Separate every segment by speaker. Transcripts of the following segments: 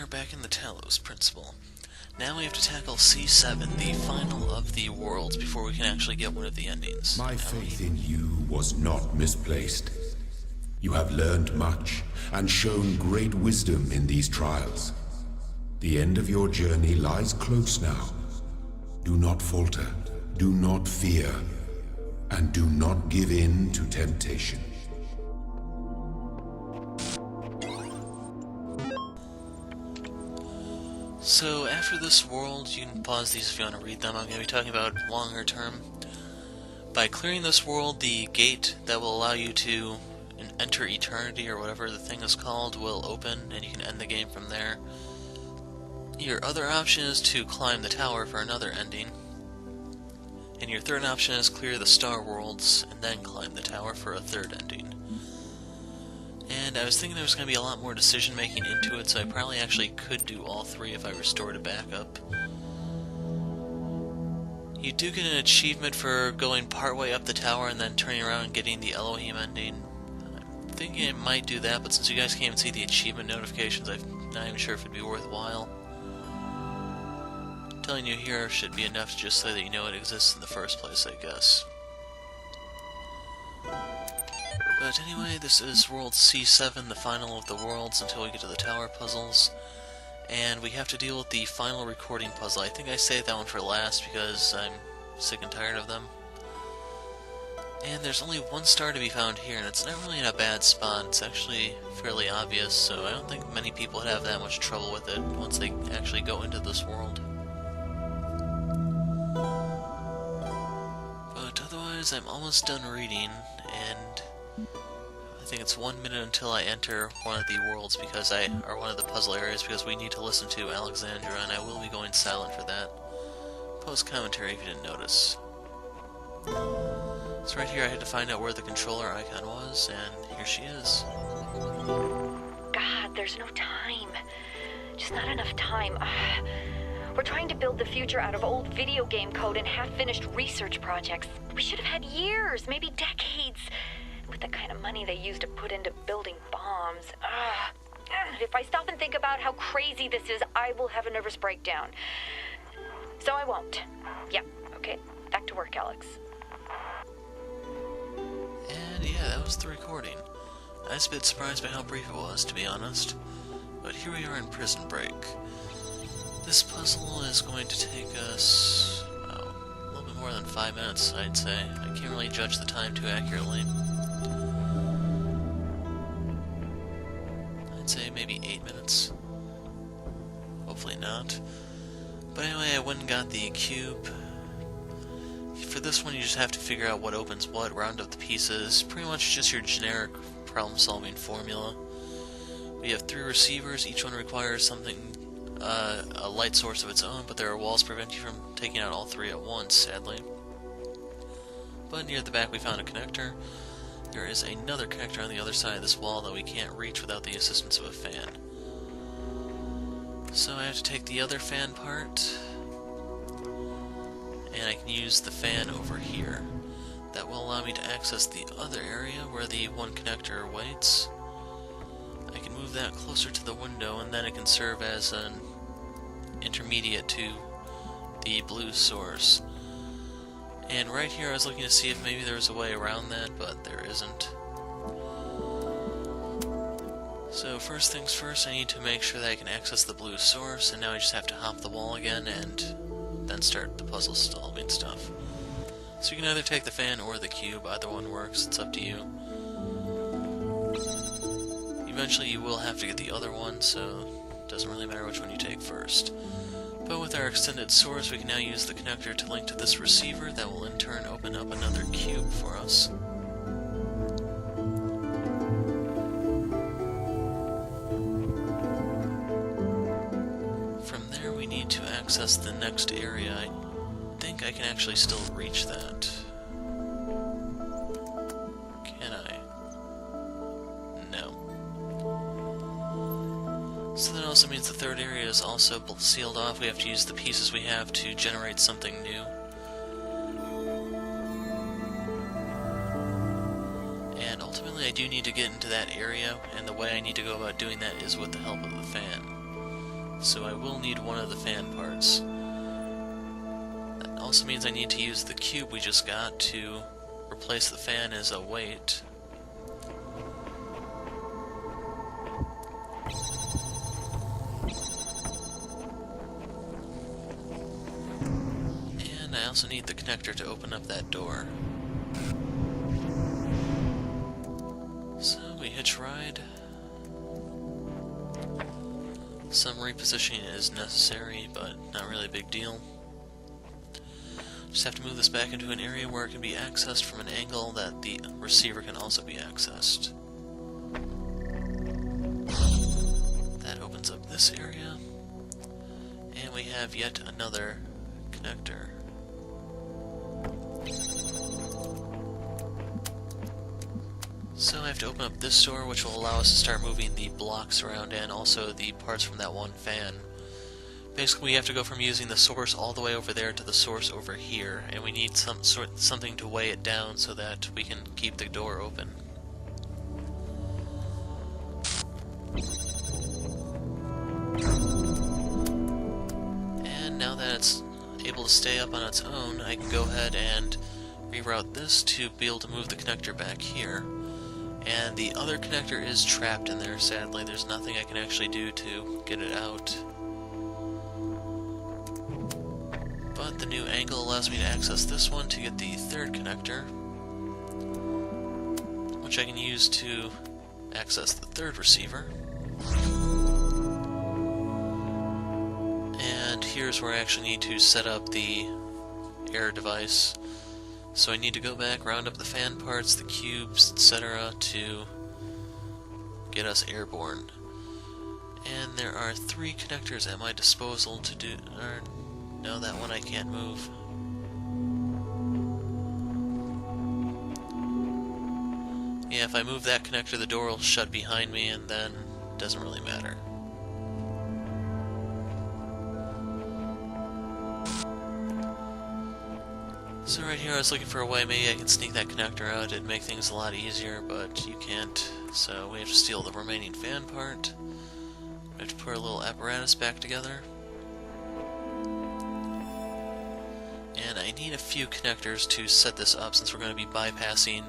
Speaker 1: are back in the Talos principle. Now we have to tackle C-7, the final of the worlds, before we can actually get one of the endings.
Speaker 2: My faith in you was not misplaced. You have learned much and shown great wisdom in these trials. The end of your journey lies close now. Do not falter, do not fear, and do not give in to temptation.
Speaker 1: So after this world, you can pause these if you want to read them. I'm going to be talking about longer term. By clearing this world, the gate that will allow you to enter eternity, or whatever the thing is called, will open, and you can end the game from there. Your other option is to climb the tower for another ending. And your third option is clear the star worlds, and then climb the tower for a third ending. And I was thinking there was going to be a lot more decision making into it, so I probably actually could do all three if I restored a backup. You do get an achievement for going partway up the tower and then turning around and getting the Elohim ending. I'm thinking it might do that, but since you guys can't even see the achievement notifications, I'm not even sure if it'd be worthwhile. Telling you here should be enough just so that you know it exists in the first place, I guess. But anyway, this is World C-7, the final of the worlds until we get to the tower puzzles. And we have to deal with the final recording puzzle. I think I saved that one for last because I'm sick and tired of them. And there's only one star to be found here, and it's not really in a bad spot. It's actually fairly obvious, so I don't think many people would have that much trouble with it once they actually go into this world. But otherwise, I'm almost done reading, and I think it's 1 minute until I enter one of the worlds or one of the puzzle areas, because we need to listen to Alexandra, and I will be going silent for that. Post commentary if you didn't notice. So right here I had to find out where the controller icon was, and here she is.
Speaker 3: God, there's no time. Just not enough time. We're trying to build the future out of old video game code and half-finished research projects. We should have had years, maybe decades, with the kind of money they used to put into building bombs. If I stop and think about how crazy this is, I will have a nervous breakdown. So I won't. Yep, okay. Back to work, Alex.
Speaker 1: And yeah, that was the recording. I was a bit surprised by how brief it was, to be honest. But here we are in Prison Break. This puzzle is going to take us, well, a little bit more than 5 minutes, I'd say. I can't really judge the time too accurately. I'd say maybe 8 minutes. Hopefully not. But anyway, I went and got the cube. For this one, you just have to figure out what opens what, round up the pieces. Pretty much just your generic problem-solving formula. We have 3 receivers. Each one requires something, a light source of its own, but there are walls preventing you from taking out all 3 at once, sadly. But near the back we found a connector. There is another connector on the other side of this wall that we can't reach without the assistance of a fan. So I have to take the other fan part, and I can use the fan over here. That will allow me to access the other area where the one connector waits. I can move that closer to the window, and then it can serve as an intermediate to the blue source. And right here I was looking to see if maybe there was a way around that, but there isn't. So first things first, I need to make sure that I can access the blue source, and now I just have to hop the wall again and then start the puzzle solving stuff. So you can either take the fan or the cube, either one works, it's up to you. Eventually you will have to get the other one, so it doesn't really matter which one you take first. But with our extended source, we can now use the connector to link to this receiver that will in turn open up another cube for us. From there we need to access the next area. I think I can actually still reach that. Can I? No. So that also means the third area is also sealed off. We have to use the pieces we have to generate something new. And ultimately I do need to get into that area, and the way I need to go about doing that is with the help of the fan. so I will need one of the fan parts. That also means I need to use the cube we just got to replace the fan as a weight. And I also need the connector to open up that door. So we hitch ride. Some repositioning is necessary, but not really a big deal. Just have to move this back into an area where it can be accessed from an angle that the receiver can also be accessed. That opens up this area, and we have yet another connector. So I have to open up this door, which will allow us to start moving the blocks around and also the parts from that one fan. Basically, we have to go from using the source all the way over there to the source over here, and we need something to weigh it down so that we can keep the door open. And now that it's able to stay up on its own, I can go ahead and reroute this to be able to move the connector back here. And the other connector is trapped in there, sadly. There's nothing I can actually do to get it out. But the new angle allows me to access this one to get the third connector, which I can use to access the third receiver. And here's where I actually need to set up the air device. So I need to go back, round up the fan parts, the cubes, etc. to get us airborne. And there are 3 connectors at my disposal to do... no, that one I can't move. Yeah, if I move that connector, the door will shut behind me, and then it doesn't really matter. So right here I was looking for a way maybe I can sneak that connector out. It'd make things a lot easier, but you can't. So we have to steal the remaining fan part. We have to put our little apparatus back together. And I need a few connectors to set this up since we're going to be bypassing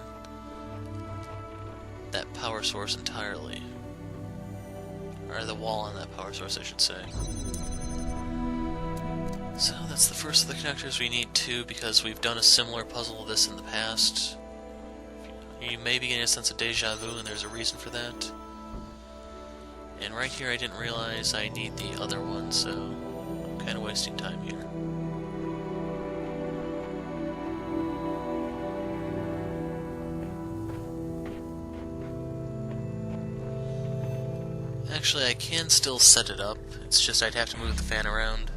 Speaker 1: that power source entirely. Or the wall on that power source, I should say. So that's the first of the connectors. We need 2 because we've done a similar puzzle to this in the past. You may be getting a sense of deja vu, and there's a reason for that. And right here I didn't realize I need the other one, so I'm kind of wasting time here. Actually, I can still set it up. It's just I'd have to move the fan around.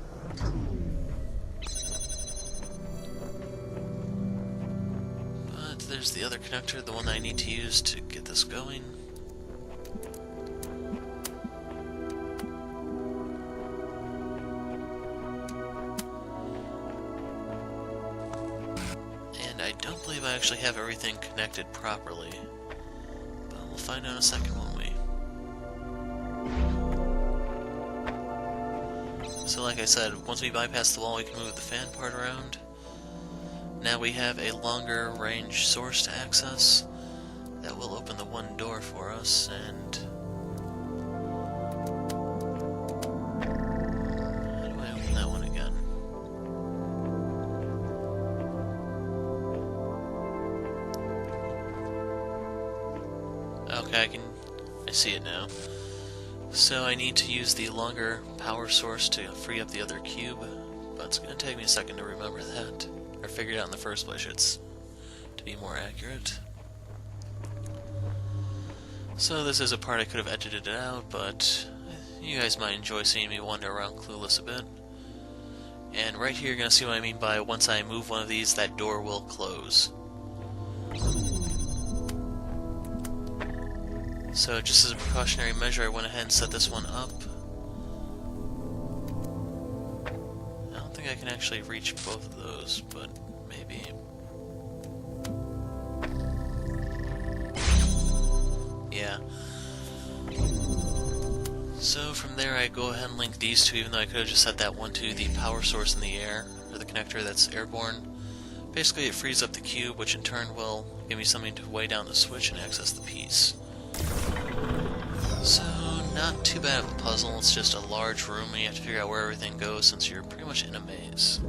Speaker 1: But there's the other connector, the one I need to use to get this going. And I don't believe I actually have everything connected properly. But we'll find out in a second, won't we? So like I said, once we bypass the wall, we can move the fan part around. Now we have a longer range source to access that will open the one door for us, and... how do I open that one again? Okay, I see it now. So I need to use the longer power source to free up the other cube, but it's going to take me a second to remember that, or figure it out in the first place, to be more accurate. So this is a part I could have edited it out, but you guys might enjoy seeing me wander around clueless a bit. And right here you're going to see what I mean by once I move one of these, that door will close. So just as a precautionary measure, I went ahead and set this one up. I don't think I can actually reach both of those, but maybe. Yeah. So from there I go ahead and link these two, even though I could have just set that one to the power source in the air, or the connector that's airborne. Basically it frees up the cube, which in turn will give me something to weigh down the switch and access the piece. So not too bad of a puzzle, it's just a large room and you have to figure out where everything goes since you're pretty much in a maze.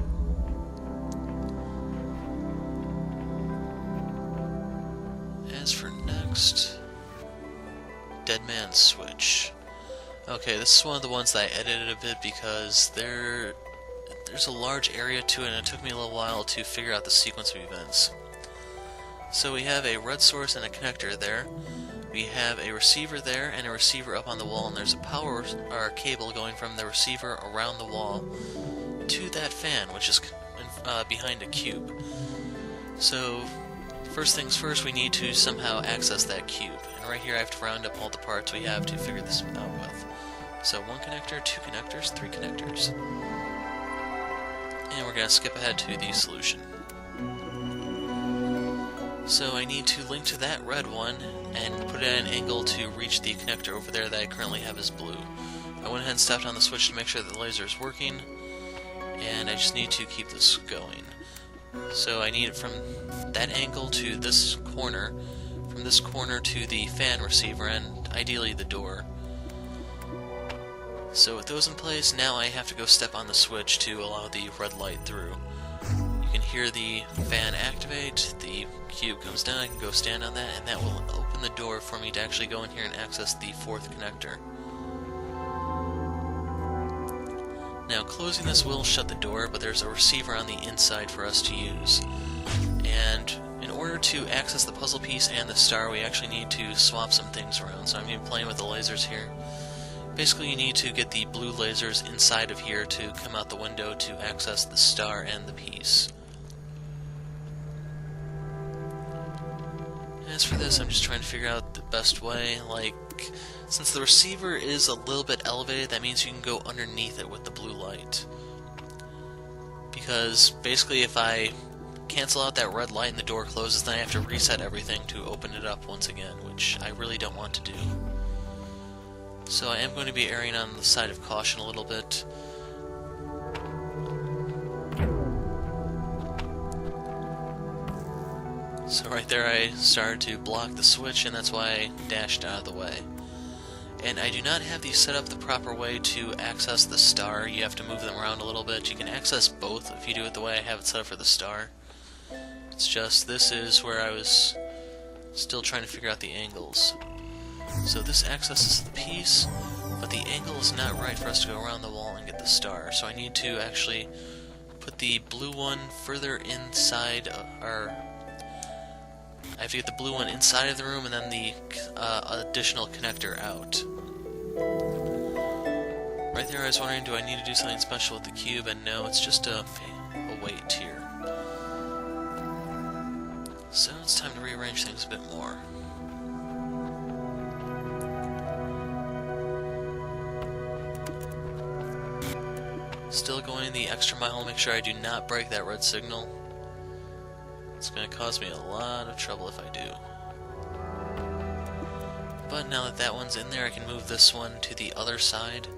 Speaker 1: As for next, Dead Man's Switch. Okay, this is one of the ones that I edited a bit because there's a large area to it and it took me a little while to figure out the sequence of events. So we have a red source and a connector there. We have a receiver there and a receiver up on the wall, and there's a power or cable going from the receiver around the wall to that fan, which is behind a cube. So first things first, we need to somehow access that cube. And right here I have to round up all the parts we have to figure this out with. So one connector, two connectors, three connectors. And we're going to skip ahead to the solution. So I need to link to that red one and put it at an angle to reach the connector over there that I currently have as blue. I went ahead and stepped on the switch to make sure that the laser is working, and I just need to keep this going. So I need it from that angle to this corner, from this corner to the fan receiver, and ideally the door. So with those in place, now I have to go step on the switch to allow the red light through. You can hear the fan activate, the cube comes down, I can go stand on that, and that will open the door for me to actually go in here and access the fourth connector. Now closing this will shut the door, but there's a receiver on the inside for us to use. And in order to access the puzzle piece and the star, we actually need to swap some things around. So I'm going to be playing with the lasers here. Basically you need to get the blue lasers inside of here to come out the window to access the star and the piece. As for this, I'm just trying to figure out the best way. Like, since the receiver is a little bit elevated, that means you can go underneath it with the blue light. Because basically if I cancel out that red light and the door closes, then I have to reset everything to open it up once again, which I really don't want to do. So I am going to be erring on the side of caution a little bit. So right there I started to block the switch, and that's why I dashed out of the way. And I do not have these set up the proper way to access the star. You have to move them around a little bit. You can access both if you do it the way I have it set up for the star. It's just this is where I was still trying to figure out the angles. So this accesses the piece, but the angle is not right for us to go around the wall and get the star. So I need to actually put the blue one further inside, I have to get the blue one inside of the room and then the additional connector out. Right there I was wondering, do I need to do something special with the cube? And no, it's just a wait here. So it's time to rearrange things a bit more. Still going the extra mile to make sure I do not break that red signal. It's going to cause me a lot of trouble if I do. But now that that one's in there, I can move this one to the other side.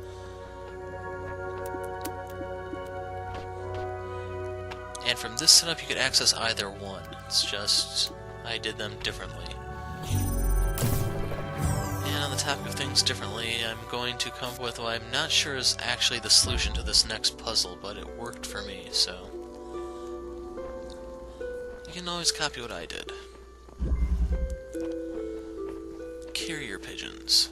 Speaker 1: And from this setup you could access either one. It's just, I did them differently. And on the topic of things differently, I'm going to come up with what I'm not sure is actually the solution to this next puzzle, but it worked for me, so you can always copy what I did. Carrier pigeons.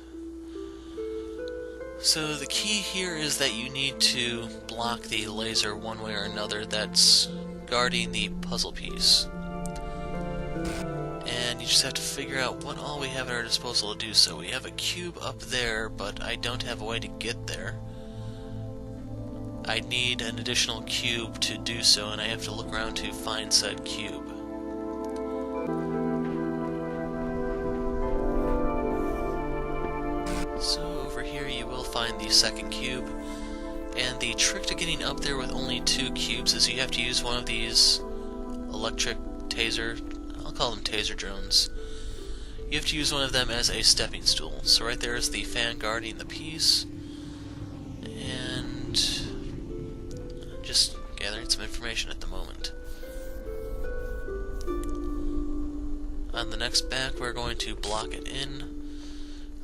Speaker 1: So the key here is that you need to block the laser one way or another that's guarding the puzzle piece. And you just have to figure out what all we have at our disposal to do so. We have a cube up there, but I don't have a way to get there. I need an additional cube to do so, and I have to look around to find said cube. So over here you will find the second cube, and the trick to getting up there with only 2 cubes is you have to use one of these electric taser, I'll call them taser drones. you have to use one of them as a stepping stool. So right there is the fan guarding the piece, and just gathering some information at the moment. On the next back, we're going to block it in.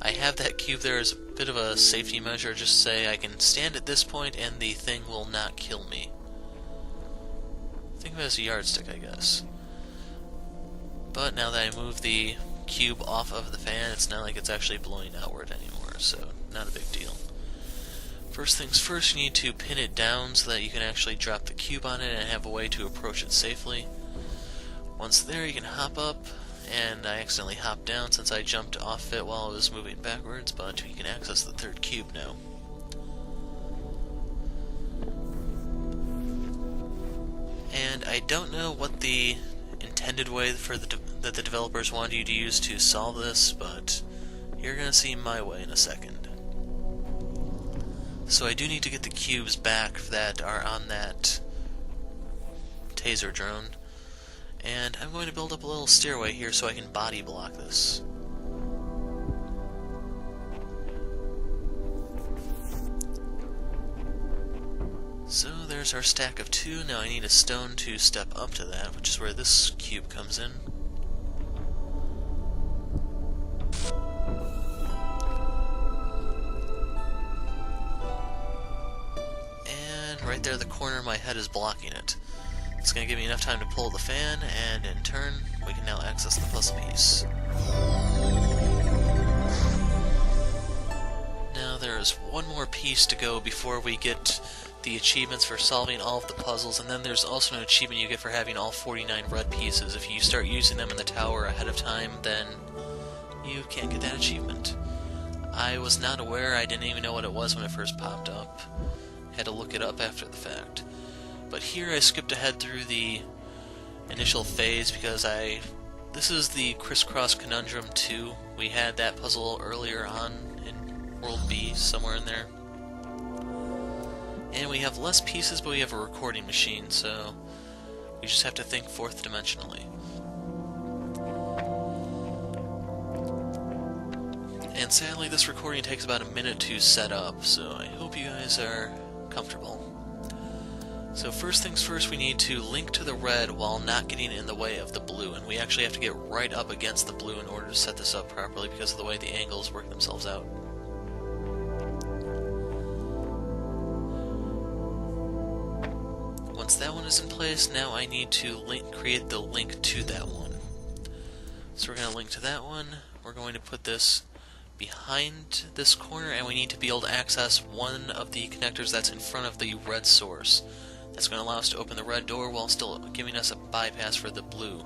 Speaker 1: I have that cube there as a bit of a safety measure, just say I can stand at this point and the thing will not kill me. Think of it as a yardstick, I guess. But now that I move the cube off of the fan, it's not like it's actually blowing outward anymore, so not a big deal. First things first, you need to pin it down so that you can actually drop the cube on it and have a way to approach it safely. Once there, you can hop up, and I accidentally hopped down since I jumped off it while I was moving backwards, but you can access the third cube now. And I don't know what the intended way that the developers wanted you to use to solve this, but you're going to see my way in a second. So I do need to get the cubes back that are on that taser drone, and I'm going to build up a little stairway here so I can body block this. So there's our stack of 2. Now I need a stone to step up to that, which is where this cube comes in. And right there, the corner of my head is blocking it. It's going to give me enough time to pull the fan, and in turn, we can now access the puzzle piece. Now there is one more piece to go before we get the achievements for solving all of the puzzles, and then there's also an achievement you get for having all 49 red pieces. If you start using them in the tower ahead of time, then you can't get that achievement. I was not aware, I didn't even know what it was when it first popped up. Had to look it up after the fact. But here I skipped ahead through the initial phase because this is the Crisscross Conundrum 2. We had that puzzle earlier on in World B, somewhere in there. And we have less pieces, but we have a recording machine, so we just have to think fourth dimensionally. And sadly, this recording takes about a minute to set up, so I hope you guys are comfortable. So first things first, we need to link to the red while not getting in the way of the blue, and we actually have to get right up against the blue in order to set this up properly because of the way the angles work themselves out. Once that one is in place, now I need to create the link to that one. So we're going to link to that one, we're going to put this behind this corner, and we need to be able to access one of the connectors that's in front of the red source. That's going to allow us to open the red door while still giving us a bypass for the blue.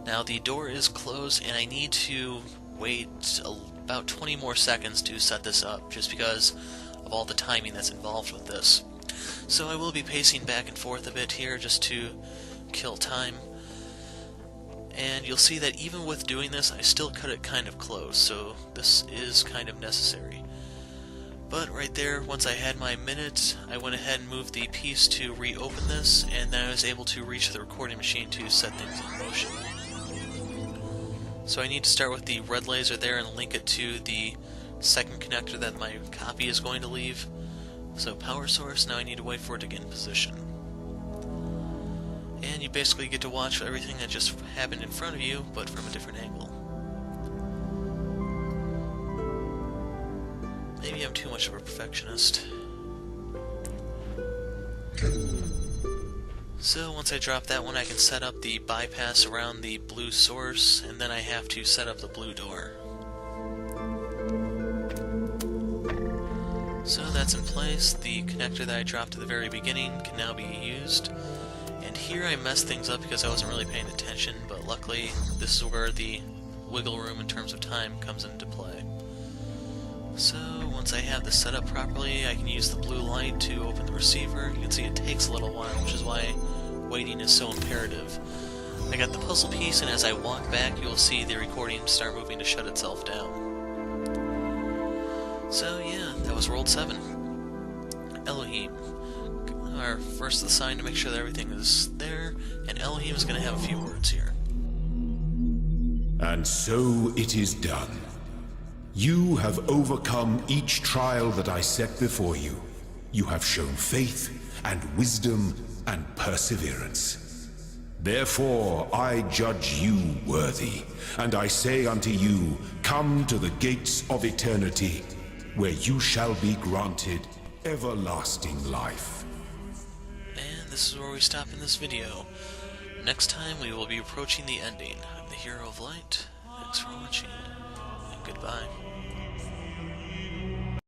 Speaker 1: Now the door is closed, and I need to wait about 20 more seconds to set this up, just because of all the timing that's involved with this. So I will be pacing back and forth a bit here just to kill time. And you'll see that even with doing this, I still cut it kind of close, so this is kind of necessary. But right there, once I had my minute, I went ahead and moved the piece to reopen this, and then I was able to reach the recording machine to set things in motion. So I need to start with the red laser there and link it to the second connector that my copy is going to leave. So power source, now I need to wait for it to get in position. And you basically get to watch everything that just happened in front of you, but from a different angle. Maybe I'm too much of a perfectionist. So once I drop that one, I can set up the bypass around the blue source, and then I have to set up the blue door. So that's in place. The connector that I dropped at the very beginning can now be used. And here I messed things up because I wasn't really paying attention, but luckily this is where the wiggle room in terms of time comes into play. So once I have this set up properly, I can use the blue light to open the receiver. You can see it takes a little while, which is why waiting is so imperative. I got the puzzle piece, and as I walk back, you'll see the recording start moving to shut itself down. So yeah, that was World 7. Elohim. Our first sign to make sure that everything is there, and Elohim is going to have a few words here.
Speaker 2: And so it is done. You have overcome each trial that I set before you. You have shown faith and wisdom and perseverance. Therefore I judge you worthy, and I say unto you, come to the gates of eternity, where you shall be granted everlasting life.
Speaker 1: And this is where we stop in this video. Next time we will be approaching the ending. I'm the Hero of Light. Thanks for watching, and goodbye.